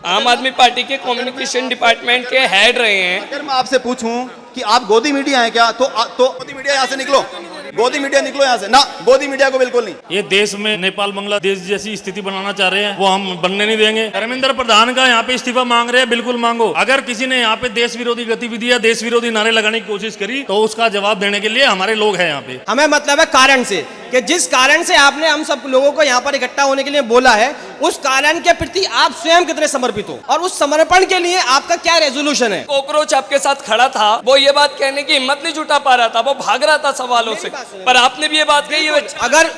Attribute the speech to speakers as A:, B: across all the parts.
A: आम आदमी पार्टी के कम्युनिकेशन डिपार्टमेंट के हेड रहे हैं।
B: अगर मैं आपसे पूछूं कि आप गोदी मीडिया हैं क्या, तो गोदी मीडिया यहाँ से निकलो, गोदी मीडिया निकलो यहाँ से ना, गोदी मीडिया को बिल्कुल नहीं।
C: ये देश में नेपाल बांग्लादेश जैसी स्थिति बनाना चाह रहे हैं, वो हम बनने नहीं देंगे। धर्मेंद्र प्रधान का यहाँ पे इस्तीफा मांग रहे हैं, बिल्कुल मांगो। अगर किसी ने यहाँ पे देश विरोधी गतिविधि या देश विरोधी नारे लगाने की कोशिश करी तो उसका जवाब देने के लिए हमारे लोग हैं यहाँ पे।
D: हमें मतलब है कारण से, कि जिस कारण से आपने हम सब लोगों को यहाँ पर इकट्ठा होने के लिए बोला है, उस कारण के प्रति आप स्वयं कितने समर्पित हो और उस समर्पण के लिए आपका क्या रेजोल्यूशन है।
A: कॉकरोच आपके साथ खड़ा था, वो ये बात कहने की हिम्मत नहीं जुटा पा रहा था, वो भाग रहा था सवालों से, पर आपने भी ये बात कही है।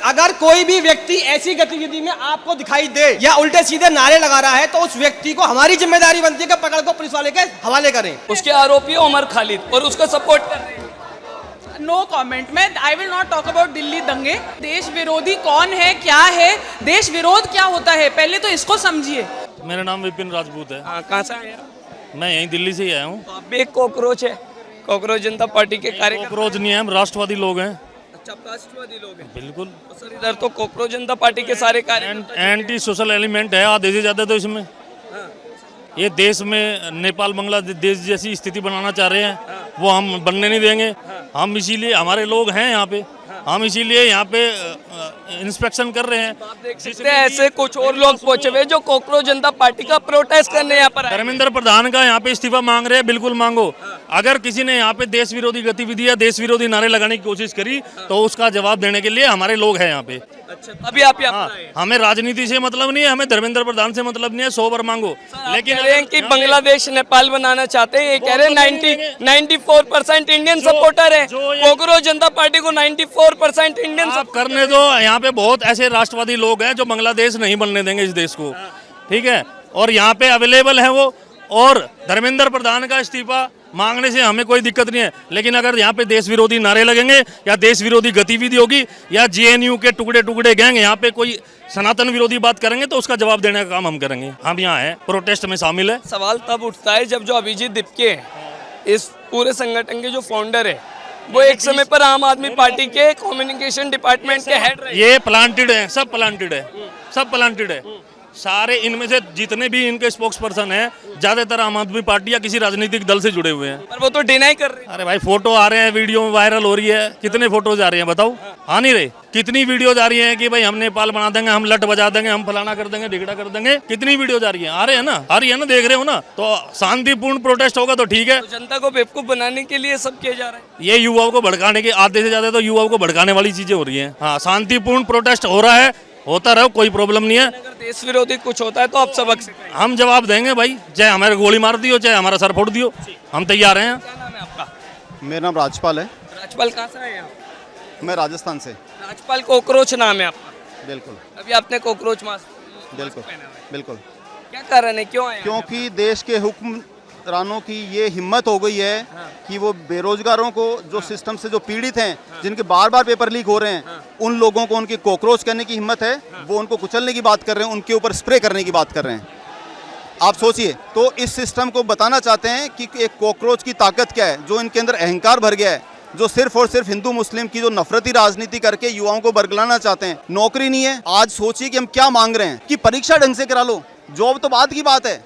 D: अगर कोई भी व्यक्ति ऐसी गतिविधि में आपको दिखाई दे या उल्टे सीधे नारे लगा रहा है तो उस व्यक्ति को हमारी जिम्मेदारी बनती है कि पकड़ को पुलिस वाले के हवाले करें।
A: उसके आरोपी उमर खालिद और उसका सपोर्ट कर रहे हैं।
E: No comment. मैं I will not talk about Delhi दंगे। देश विरोधी कौन है, क्या है, देश विरोध क्या होता है, पहले तो इसको समझिए।
C: मेरा नाम विपिन राजपूत है।
A: कहाँ से आए?
C: मैं यहीं दिल्ली से ही आया हूँ।
A: तो आप भी एक कॉकरोच है, कॉकरोच जनता पार्टी के कार्यकर्ता।
C: कॉकरोच नहीं है, हम राष्ट्रवादी लोग हैं।
A: अच्छा, राष्ट्रवादी लोग हैं।
C: बिल्कुल।
A: तो सर इधर तो कॉकरोच जनता पार्टी के सारे कार्यकर्ता।
C: एंटी सोशल एलिमेंट है आधे से ज्यादा तो इसमें। ये देश में नेपाल बांग्लादेश जैसी स्थिति बनाना चाह रहे हैं, वो हम बनने नहीं देंगे। हम इसीलिए, हमारे लोग हैं यहाँ पे, हम इसीलिए यहाँ पे इंस्पेक्शन कर रहे हैं।
A: आप देख सकते हैं ऐसे कुछ और लोग पहुंचे हुए जो कॉकरोच जनता पार्टी का प्रोटेस्ट करने यहाँ पर आए।
C: धर्मेंद्र प्रधान का यहाँ पे इस्तीफा मांग रहे हैं, बिल्कुल मांगो। अगर किसी ने यहाँ पे देश विरोधी गतिविधि या देश विरोधी नारे लगाने की कोशिश करी तो उसका जवाब देने के लिए हमारे लोग हैं यहाँ पे।
A: अच्छा, अभी आप यहाँ पर आए।
C: हमें राजनीति से मतलब नहीं है, हमें धर्मेंद्र प्रधान से मतलब नहीं है, 100 बार मांगो।
A: लेकिन कह रहे हैं कि बांग्लादेश नेपाल बनाना चाहते हैं, ये कह रहे हैं 94% इंडियन सपोर्टर है। कॉकरोच जनता पार्टी को 94% इंडियन
C: आप करने दो। यहाँ पे बहुत ऐसे राष्ट्रवादी लोग हैं जो बांग्लादेश नहीं बनने देंगे इस देश को, ठीक है, और यहाँ पे अवेलेबल है वो। और धर्मेंद्र प्रधान का इस्तीफा मांगने से हमें कोई दिक्कत नहीं है, लेकिन अगर यहाँ पे देश विरोधी नारे लगेंगे या देश विरोधी गतिविधि होगी या जेएनयू के टुकड़े टुकड़े गैंग यहाँ पे कोई सनातन विरोधी बात करेंगे तो उसका जवाब देने का काम हम करेंगे। हम यहाँ हैं, प्रोटेस्ट में शामिल है।
A: सवाल तब उठता है जब जो अभिजीत दीपके इस पूरे संगठन के जो फाउंडर है, वो एक समय पर आम आदमी पार्टी के कम्युनिकेशन डिपार्टमेंट के हेड रहे।
C: ये प्लांटेड है, सब प्लांटेड है, सब प्लांटेड है सारे। इनमें से जितने भी इनके स्पोक्स पर्सन हैं ज्यादातर आम आदमी पार्टी या किसी राजनीतिक दल से जुड़े हुए हैं।
A: पर वो तो डिनाई कर रहे हैं।
C: अरे भाई, फोटो आ रहे हैं, वीडियो में वायरल हो रही है, कितने फोटोज आ रही हैं बताओ? आ नहीं रहे। कितनी वीडियोज आ रही हैं कि भाई हम नेपाल बना देंगे, हम लट बजा देंगे, हम फलाना कर देंगे, ढिगड़ा कर देंगे। कितनी वीडियोज आ रही है? आ रहे हैं ना, आ रही है ना, देख रहे हो ना। तो शांतिपूर्ण प्रोटेस्ट होगा तो ठीक है।
A: तो जनता को बेवकूफ बनाने के लिए सब किया जा रहा है।
C: ये युवाओं को भड़काने के, आधे से ज्यादा तो युवाओं को भड़काने वाली चीजें हो रही है। हाँ, शांतिपूर्ण प्रोटेस्ट हो रहा है, होता रहो, कोई प्रॉब्लम नहीं है।
A: अगर देश विरोधी कुछ होता है तो आप सबक सिखाएं।
C: हम जवाब देंगे भाई, चाहे हमारे गोली मार दियो, चाहे हमारा सर फोड़ दियो, हम तैयार हैं।
A: क्या नाम है आपका?
B: मेरा नाम राजपाल है।
A: राजपाल कहाँ से आए हैं आप?
B: मैं राजस्थान से।
A: राजपाल कॉकरोच नाम है आपका?
B: बिल्कुल
A: अभी आपने कॉकरोच मास्क
B: बिल्कुल
A: पहना हुआ है।
B: बिल्कुल।
A: क्या कारण है, क्यों आए?
B: क्योंकि देश के हुक्मरानों की ये हिम्मत हो गई है कि वो बेरोजगारों को, जो सिस्टम से जो पीड़ित हैं, जिनके बार बार पेपर लीक हो रहे हैं, उन लोगों को उनकी कॉकरोच करने की हिम्मत है। वो उनको कुचलने की बात कर रहे हैं, उनके ऊपर स्प्रे करने की बात कर रहे हैं। आप सोचिए, तो इस सिस्टम को बताना चाहते हैं कि एक कॉकरोच की ताकत क्या है, जो इनके अंदर अहंकार भर गया है, जो सिर्फ और सिर्फ हिंदू मुस्लिम की जो नफरती राजनीति करके युवाओं को बरगलाना चाहते हैं। नौकरी नहीं है। आज सोचिए कि हम क्या मांग रहे हैं कि परीक्षा ढंग से करा लो, जॉब तो बाद की बात है,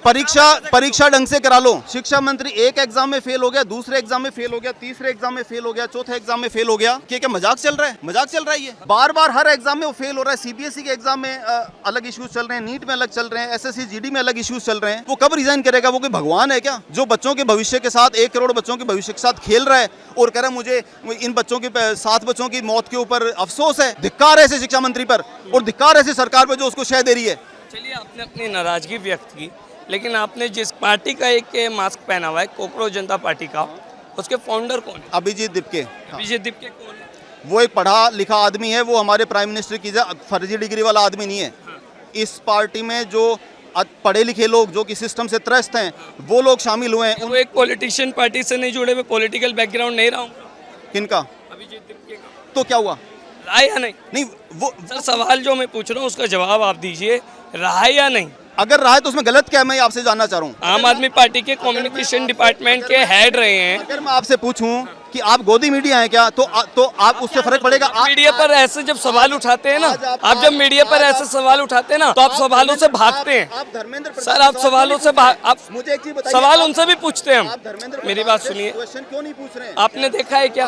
B: परीक्षा ढंग से करा लो। शिक्षा मंत्री एक एग्जाम में फेल हो गया, दूसरे एग्जाम में फेल हो गया, तीसरे एग्जाम में फेल हो गया, चौथे एग्जाम में फेल हो गया। क्या मजाक चल रहा है? मजाक चल रहा है। ये बार बार हर एग्जाम में वो फेल हो रहा है। सीबीएसई के एग्जाम में अलग इश्यूज चल रहे हैं, नीट में अलग चल रहे हैं, एसएससी जीडी में अलग इश्यूज चल रहे हैं। वो कब रिजाइन करेगा? वो कोई भगवान है क्या, जो बच्चों के भविष्य के साथ, 1 करोड़ बच्चों के भविष्य के साथ खेल रहा है और कह रहा है मुझे इन बच्चों के 7 बच्चों की मौत के ऊपर अफसोस है? धिक्कार है ऐसे शिक्षा मंत्री पर, और धिक्कार ऐसी सरकार पर जो उसको शह दे रही है।
A: चलिए, आपने अपनी नाराजगी व्यक्त की, लेकिन आपने जिस पार्टी का एक मास्क पहना हुआ है, कॉकरोच जनता पार्टी का, उसके फाउंडर कौन है?
B: अभिजीत दीपके।
A: अभिजीत दीपके कौन है?
B: वो एक पढ़ा लिखा आदमी है, वो हमारे प्राइम मिनिस्टर की फर्जी डिग्री वाला आदमी नहीं है। इस पार्टी में जो पढ़े लिखे लोग, जो कि सिस्टम से त्रस्त हैं, वो लोग शामिल हुए हैं।
A: वो एक पॉलिटिशियन पार्टी से नहीं जुड़े हुए, पॉलिटिकल बैकग्राउंड नहीं रहा हूँ।
B: किनका?
A: अभिजीत दीपके का।
B: तो क्या हुआ?
A: रहा या नहीं?
B: नहीं, वो
A: सर सवाल जो मैं पूछ रहा हूँ उसका जवाब आप दीजिए, रहा या नहीं?
B: अगर रहा है तो उसमें गलत क्या है, मैं आपसे जानना चाह रहा हूँ।
A: आम आदमी पार्टी के कम्युनिकेशन डिपार्टमेंट के हेड रहे हैं।
B: अगर मैं आपसे पूछूं कि आप गोदी मीडिया हैं क्या, तो आप उससे फर्क पड़ेगा।
A: मीडिया पर ऐसे जब सवाल उठाते हैं ना, आप जब मीडिया पर ऐसे सवाल उठाते हैं ना, तो आप सवालों से भागते हैं।
B: आप धर्मेंद्र
A: सर आप सवालों से आप
B: मुझे एक चीज बताइए,
A: सवाल उनसे भी पूछते हैं हम।
B: आप धर्मेंद्र
A: मेरी बात सुनिए,
B: क्वेश्चन क्यों नहीं पूछ रहे हैं?
A: आपने देखा है क्या?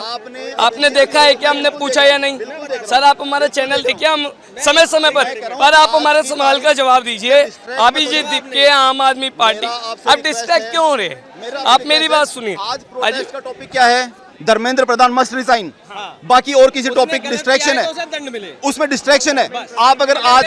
B: आपने
A: देखा है क्या हमने पूछा या नहीं? सर आप हमारा चैनल देखिए, हम समय समय पर आप हमारे सवाल का जवाब दीजिए। अभिजीत दीपके आम आदमी पार्टी, आप डिस्ट्रैक्ट क्यों हो रहे हैं? आप मेरी बात सुनिए।
B: आज प्रोटेस्ट का टॉपिक क्या है? Dharmendra Pradhan must resign. बाकी और किसी टॉपिक डिस्ट्रैक्शन है,
D: दंड मिले।
B: उसमें डिस्ट्रैक्शन है। आप अगर आज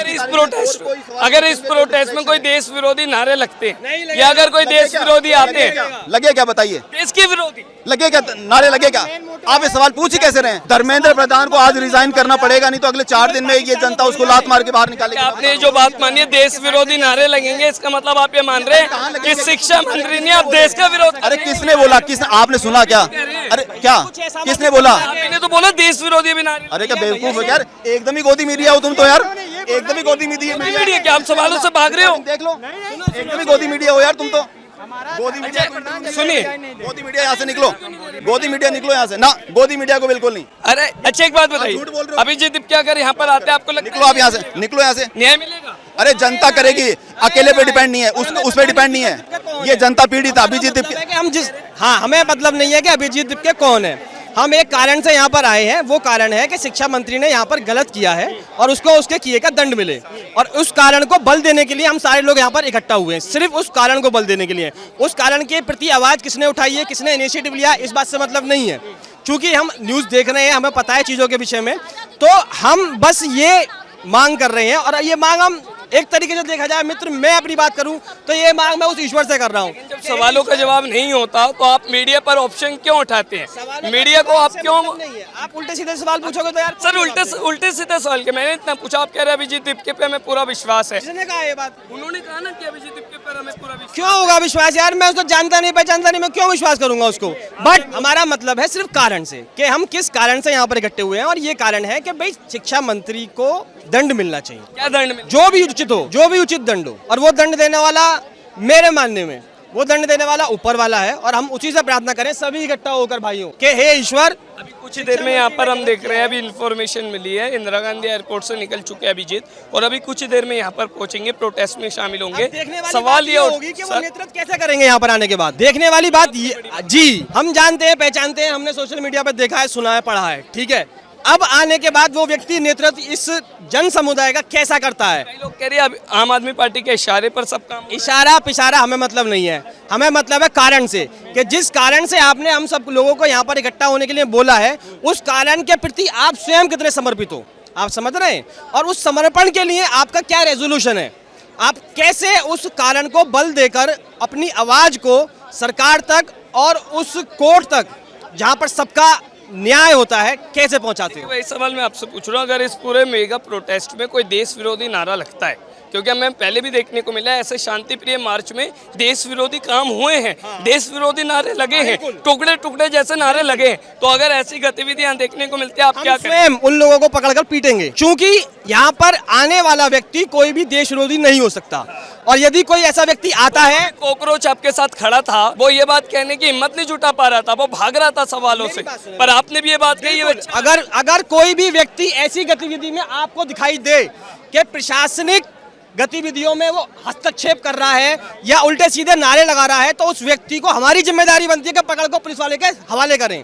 A: अगर इस प्रोटेस्ट में कोई देश विरोधी नारे लगते हैं या अगर कोई देश विरोधी आते हैं,
B: लगे क्या बताइए?
A: देश के विरोधी
B: लगे क्या नारे लगे क्या? आप ये सवाल पूछ ही कैसे रहे हैं? धर्मेंद्र प्रधान को आज रिजाइन करना पड़ेगा, नहीं तो अगले 4 दिन में ये जनता उसको लात मार के बाहर निकालेगी।
A: आपने जो बात मानी है देश विरोधी नारे लगेंगे, इसका मतलब आप ये मान रहे हैं कि शिक्षा मंत्री ने अब देश का विरोध।
B: अरे किसने बोला? किसने? आपने सुना क्या? अरे क्या किसने बोला?
A: आपने तो बोला देश विरोधी भी नारे।
B: अरे क्या बेवकूफ हो यार, एकदम ही गोदी मीडिया हो तुम तो यार, एकदम ही गोदी मीडिया।
A: क्या आप सवालों से भाग रहे हो?
B: देख लो, एकदम ही गोदी मीडिया हो यार तुम तो। गोदी मीडिया
A: सुनिए,
B: गोदी मीडिया यहाँ से निकलो, गोदी मीडिया निकलो यहाँ से ना, गोदी मीडिया को बिल्कुल नहीं।
A: अरे अच्छा एक बात
B: झूठ बोल
A: बताइए,
B: रहे हो।
A: अभिजीत दीपके अगर यहाँ पर आते हैं आपको लगता
B: निकलो आप यहाँ से, निकलो यहाँ से।
A: न्याय मिलेगा?
B: अरे जनता करेगी, अकेले पे डिपेंड नहीं है, उस पे डिपेंड नहीं है। ये जनता पीड़ित है। अभिजीत दीपके
D: हम जिस हमें मतलब नहीं है कि अभिजीत दीपके कौन है। हम एक कारण से यहाँ पर आए हैं, वो कारण है कि शिक्षा मंत्री ने यहाँ पर गलत किया है और उसको उसके किए का दंड मिले, और उस कारण को बल देने के लिए हम सारे लोग यहाँ पर इकट्ठा हुए हैं। सिर्फ उस कारण को बल देने के लिए। उस कारण के प्रति आवाज किसने उठाई है, किसने इनिशिएटिव लिया, इस बात से मतलब नहीं है। क्योंकि हम न्यूज़ देख रहे हैं, हमें पता है चीज़ों के विषय में, तो हम बस ये मांग कर रहे हैं। और ये मांग हम एक तरीके से देखा जाए मित्र, मैं अपनी बात करूं तो ये मांग मैं उस ईश्वर से कर रहा हूं।
A: जब सवालों का जवाब नहीं होता तो आप मीडिया पर ऑप्शन क्यों उठाते हैं? मीडिया को आप क्यों?
D: नहीं है, आप उल्टे सीधे सवाल पूछोगे तो यार
A: सर उल्टे सीधे सवाल के मैंने इतना पूछा, आप कह रहे हैं अभिजीत दीपके पे हमें पूरा विश्वास है।
D: किसने कहा ये बात?
A: उन्होंने कहा ना कि अभिजीत दीपके पर हमें पूरा विश्वास।
D: क्यों होगा विश्वास यार? मैं उसको जानता नहीं पहचानता नहीं, मैं क्यों विश्वास करूंगा उसको? बट हमारा मतलब है सिर्फ कारण से, कि हम किस कारण से यहाँ पर इकट्ठे हुए हैं, और ये कारण है कि भाई शिक्षा मंत्री को दंड मिलना चाहिए।
A: क्या दंड मिले?
D: जो भी उचित हो, जो भी उचित दंड हो, और वो दंड देने वाला मेरे मानने में वो दंड देने वाला ऊपर वाला है, और हम उसी से प्रार्थना करें सभी इकट्ठा होकर भाइयों के हे ईश्वर।
A: अभी कुछ ही देर में यहाँ पर हम देख रहे हैं, अभी इन्फॉर्मेशन मिली है, इंदिरा गांधी एयरपोर्ट से निकल चुके हैं अभिजीत, और अभी कुछ ही देर में यहाँ पर पहुंचेंगे, प्रोटेस्ट में शामिल होंगे।
D: देखने वाली
A: सवाल
D: बात
A: ये
D: होगी कि वो नेतृत्व कैसे करेंगे यहाँ पर आने के बाद। देखने वाली बात जी, हम जानते हैं, पहचानते हैं, हमने सोशल मीडिया पर देखा है, सुना है, पढ़ा है, ठीक है। अब आने के बाद वो व्यक्ति नेतृत्व इस जन समुदाय का कैसा करता है?
A: कई लोग कह रहे हैं अब आम आदमी पार्टी के इशारे पर सब काम।
D: इशारा पिशारा हमें मतलब नहीं है, हमें मतलब है कारण से, कि जिस कारण से आपने हम सब लोगों को यहाँ पर इकट्ठा होने के लिए बोला है, उस कारण के प्रति आप स्वयं कितने समर्पित हो, आप समझ रहे हैं? और उस समर्पण के लिए आपका क्या रेजोल्यूशन है? आप कैसे उस कारण को बल देकर अपनी आवाज को सरकार तक और उस कोर्ट तक जहाँ पर सबका न्याय होता है कैसे पहुंचाते हो?
A: वही सवाल मैं आपसे पूछ रहा हूँ, अगर इस पूरे मेगा प्रोटेस्ट में कोई देश विरोधी नारा लगता है, क्योंकि हमें पहले भी देखने को मिला है ऐसे शांति प्रिय मार्च में देश विरोधी काम हुए हैं, देश विरोधी नारे लगे हैं, टुकड़े टुकड़े जैसे नारे लगे हैं, तो अगर ऐसी गतिविधियां देखने को मिलती है आप क्या करें?
D: स्वयं उन लोगों को पकड़कर पीटेंगे, क्योंकि यहाँ पर आने वाला व्यक्ति कोई भी देश विरोधी नहीं हो सकता। और यदि कोई ऐसा व्यक्ति आता है,
A: कॉकरोच आपके साथ खड़ा था, वो ये बात कहने की हिम्मत नहीं जुटा पा रहा था, वो भाग रहा था सवालों से, पर आपने भी ये बात कही है।
D: अगर कोई भी व्यक्ति ऐसी गतिविधि में आपको दिखाई दे कि प्रशासनिक गतिविधियों में वो हस्तक्षेप कर रहा है या उल्टे सीधे नारे लगा रहा है, तो उस व्यक्ति को हमारी जिम्मेदारी बनती है कि पकड़ को पुलिस वाले के हवाले करें,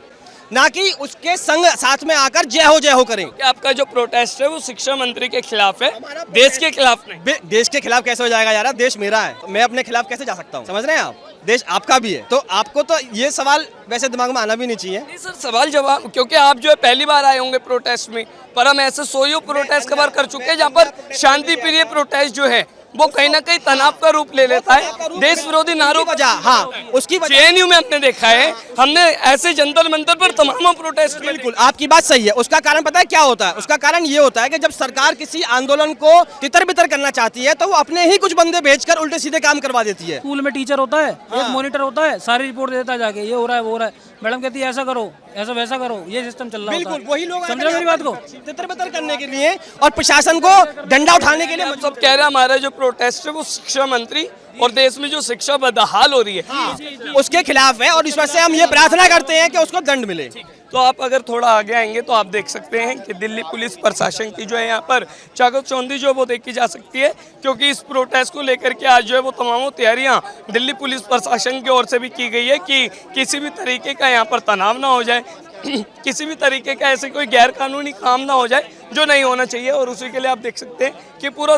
D: ना कि उसके संग साथ में आकर जय हो करें।
A: आपका जो प्रोटेस्ट है वो शिक्षा मंत्री के खिलाफ है, देश के खिलाफ नहीं।
D: देश के खिलाफ कैसे हो जाएगा यार? देश मेरा है, मैं अपने खिलाफ कैसे जा सकता हूँ? समझ रहे हैं आप? देश आपका भी है, तो आपको तो ये सवाल वैसे दिमाग में आना भी नहीं चाहिए।
A: नहीं सर, सवाल जवाब, क्योंकि आप जो है पहली बार आए होंगे प्रोटेस्ट में, पर हम ऐसे सोयो प्रोटेस्ट कवर कर चुके हैं जहाँ पर शांति प्रिय प्रोटेस्ट जो है वो कहीं ना कहीं तनाव का रूप ले लेता है, देश विरोधी नारों का।
D: हाँ, उसकी
A: जेएनयू में हमने देखा है, हमने ऐसे जंतर मंतर पर तमाम प्रोटेस्ट।
D: बिल्कुल आपकी बात सही है। उसका कारण पता है क्या होता है? उसका कारण ये होता है कि जब सरकार किसी आंदोलन को तितर बितर करना चाहती है तो वो अपने ही कुछ बंदे भेजकर उल्टे सीधे काम करवा देती है।
F: स्कूल में टीचर होता है, एक मॉनिटर होता है, सारी रिपोर्ट देता है जाके, ये हो रहा है वो हो रहा है, मैडम कहती है ऐसा करो, ऐसा वैसा करो, ये सिस्टम चल रहा है।
D: बिल्कुल वही लोग
F: समझ रहे मेरी बात को?
D: तितर बितर करने के लिए और प्रशासन को डंडा उठाने के लिए।
A: सब कह रहे हैं हमारा जो प्रोटेस्ट है वो शिक्षा मंत्री और देश में जो शिक्षा बदहाल हो रही है
D: उसके खिलाफ है और इस वजह से हम ये प्रार्थना करते हैं कि उसको दंड मिले।
A: तो आप अगर थोड़ा आगे आएंगे तो आप देख सकते हैं कि दिल्ली पुलिस प्रशासन की जो है यहाँ पर चाकचौंधी जो है वो देखी जा सकती है, क्योंकि इस प्रोटेस्ट को लेकर के आज जो है वो तमाम तैयारियां दिल्ली पुलिस प्रशासन की ओर से भी की गई है कि किसी भी तरीके का यहाँ पर तनाव ना हो जाए, किसी भी तरीके का ऐसे कोई गैर कानूनी काम ना हो जाए जो नहीं होना चाहिए। और उसी के लिए आप देख सकते हैं कि पूरा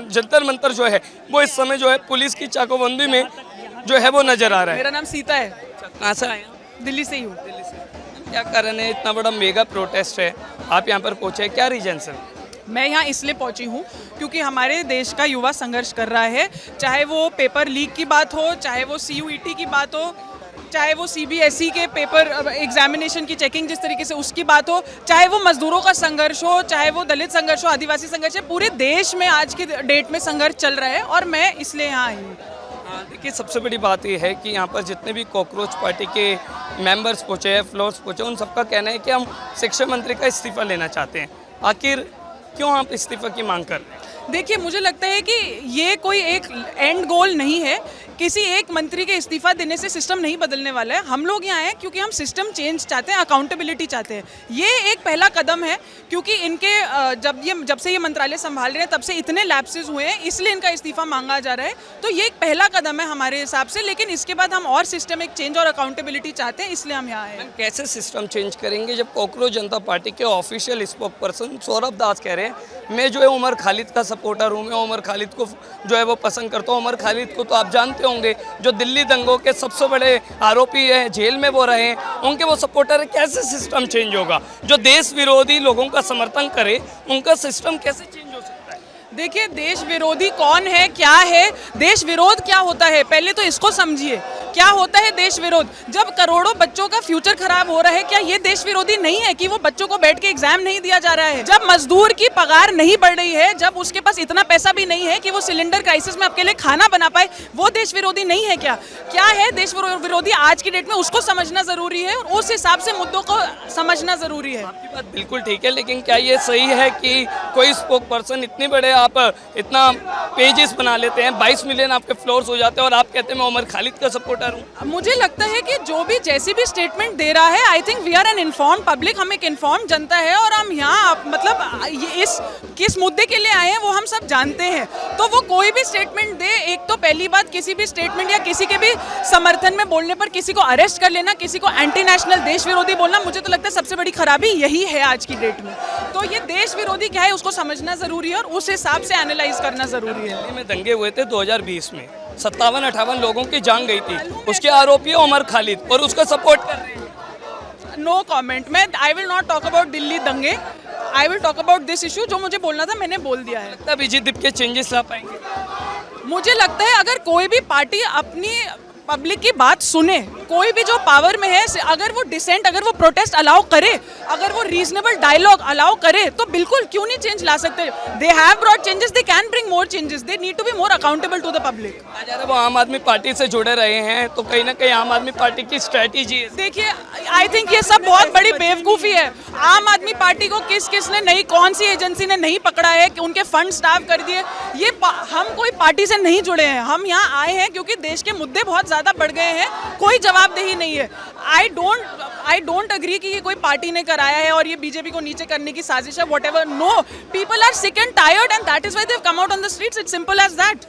A: जंतर मंतर जो है वो इस समय जो है पुलिस की चाकबंदी में जो है वो नजर आ रहा है।
E: मेरा नाम सीता है,
A: कहाँ से आए?
E: दिल्ली से ही हूँ।
A: क्या कारण है, इतना बड़ा मेगा प्रोटेस्ट है, आप यहाँ पर पहुँचे, क्या रीजन है?
E: मैं यहाँ इसलिए पहुंची हूँ क्योंकि हमारे देश का युवा संघर्ष कर रहा है, चाहे वो पेपर लीक की बात हो, चाहे वो CUET की बात हो, चाहे वो CBSE के पेपर एग्जामिनेशन की चेकिंग जिस तरीके से उसकी बात हो, चाहे वो मजदूरों का संघर्ष हो, चाहे वो दलित संघर्ष हो, आदिवासी संघर्ष है, पूरे देश में आज की डेट में संघर्ष चल रहा है और मैं इसलिए यहाँ आई हूँ।
A: देखिए सबसे बड़ी बात यह है कि यहाँ पर जितने भी कॉकरोच पार्टी के मेंबर्स पहुँचे हैं, फ्लोर्स पहुँचे, उन सबका कहना है कि हम शिक्षा मंत्री का इस्तीफा लेना चाहते हैं। आखिर क्यों आप इस्तीफा की मांग कर रहे हैं?
E: देखिए मुझे लगता है कि ये कोई एक एंड गोल नहीं है, किसी एक मंत्री के इस्तीफा देने से सिस्टम नहीं बदलने वाला है। हम लोग यहाँ हैं क्योंकि हम सिस्टम चेंज चाहते हैं, अकाउंटेबिलिटी चाहते हैं। ये एक पहला कदम है क्योंकि इनके जब से ये मंत्रालय संभाल रहे हैं तब से इतने लैप्सेस हुए हैं, इसलिए इनका इस्तीफा मांगा जा रहा है। तो ये एक पहला कदम है हमारे हिसाब से, लेकिन इसके बाद हम और सिस्टमिक चेंज और अकाउंटेबिलिटी चाहते हैं, इसलिए हम यहाँ आए हैं।
A: कैसे सिस्टम चेंज करेंगे जब कॉकरोच जनता पार्टी के ऑफिशियल स्पोक पर्सन सौरभ दास कह रहे हैं मैं जो है उमर खालिद का सपोर्टर हूँ, मैं उमर खालिद को जो है वो पसंद करता हूँ। उमर खालिद को तो आप जानते होंगे, जो दिल्ली दंगों के सबसे बड़े आरोपी है, जेल में वो रहे हैं, उनके वो सपोर्टर है। कैसे सिस्टम चेंज होगा? जो देश विरोधी लोगों का समर्थन करे उनका सिस्टम कैसे चेंज हो सकता है?
E: देखिए देश विरोधी कौन है, क्या है, देश विरोध क्या होता है, पहले तो इसको समझिए। क्या होता है देश विरोध? जब करोड़ों बच्चों का फ्यूचर खराब हो रहा है, क्या ये देश विरोधी नहीं है कि वो बच्चों को बैठ के एग्जाम नहीं दिया जा रहा है? जब मजदूर की पगार नहीं बढ़ रही है, जब उसके पास इतना पैसा भी नहीं है कि वो सिलेंडर क्राइसिस में आपके लिए खाना बना पाए, वो देश विरोधी नहीं है क्या? क्या है देश विरोधी आज की डेट में, उसको समझना जरूरी है और उस हिसाब से मुद्दों को समझना जरूरी है।
A: आपकी बात बिल्कुल ठीक है, लेकिन क्या ये सही है कि कोई स्पोक पर्सन इतने बड़े आप इतना पेजेस बना लेते हैं, 22 मिलियन आपके फ्लोर्स हो जाते हैं और आप कहते हैं मैं उमर खालिद का सपोर्टर हूँ?
E: मुझे लगता है कि जो भी जैसी भी स्टेटमेंट दे रहा है, I think we are an informed public, हम एक इन्फॉर्म जनता है और हम यहाँ मतलब इस किस मुद्दे के लिए आए हैं वो हम सब जानते हैं। तो वो कोई भी स्टेटमेंट दे, एक तो पहली बात किसी भी स्टेटमेंट या किसी के भी समर्थन में बोलने पर किसी को अरेस्ट कर लेना, किसी को एंटी नेशनल देश विरोधी बोलना, मुझे तो लगता है सबसे बड़ी खराबी यही है आज की डेट में। तो ये देश विरोधी क्या है उसको समझना जरूरी है और उस हिसाब से एनालाइज करना जरूरी है।
A: दिल्ली में दंगे हुए थे 2020 में, 57-58 लोगों की जान गई थी, उसके आरोपी है उमर खालिद और उसका सपोर्ट कर रहे हैं।
E: No comment. मैं I will not talk about Delhi दंगे, I will talk about this issue. जो मुझे बोलना था मैंने बोल दिया है।
A: तब बीजेपी के चेंजेस ला पाएंगे?
E: मुझे लगता है अगर कोई भी पार्टी अपनी पब्लिक की बात सुने, कोई भी जो पावर में है, अगर वो डिसेंट, अगर वो प्रोटेस्ट अलाउ करे, अगर वो रीजनेबल डायलॉग अलाउ करे, तो बिल्कुल क्यों नहीं चेंज ला सकते? They have brought changes, they can bring more changes, they need to be more accountable to the public.
A: अगर वो आम आदमी पार्टी से जुड़े रहे हैं तो कहीं ना कहीं आम आदमी पार्टी की स्ट्रेटेजी है।
E: देखिए आई थिंक ये सब बहुत बड़ी बेवकूफ़ी है। आम आदमी पार्टी को किसने नहीं, कौन सी एजेंसी ने नहीं पकड़ा है कि उनके फंड स्टाफ कर दिए? ये हम कोई पार्टी से नहीं जुड़े हैं, हम यहाँ आए हैं क्योंकि देश के मुद्दे बहुत ज़्यादा बढ़ गए हैं, कोई जवाबदेही नहीं है। आई डोंट अग्री कि ये कोई पार्टी ने कराया है और ये बीजेपी को नीचे करने की साजिश है, whatever. No, people are sick and tired and that is why they have come out on the streets, it's simple as that.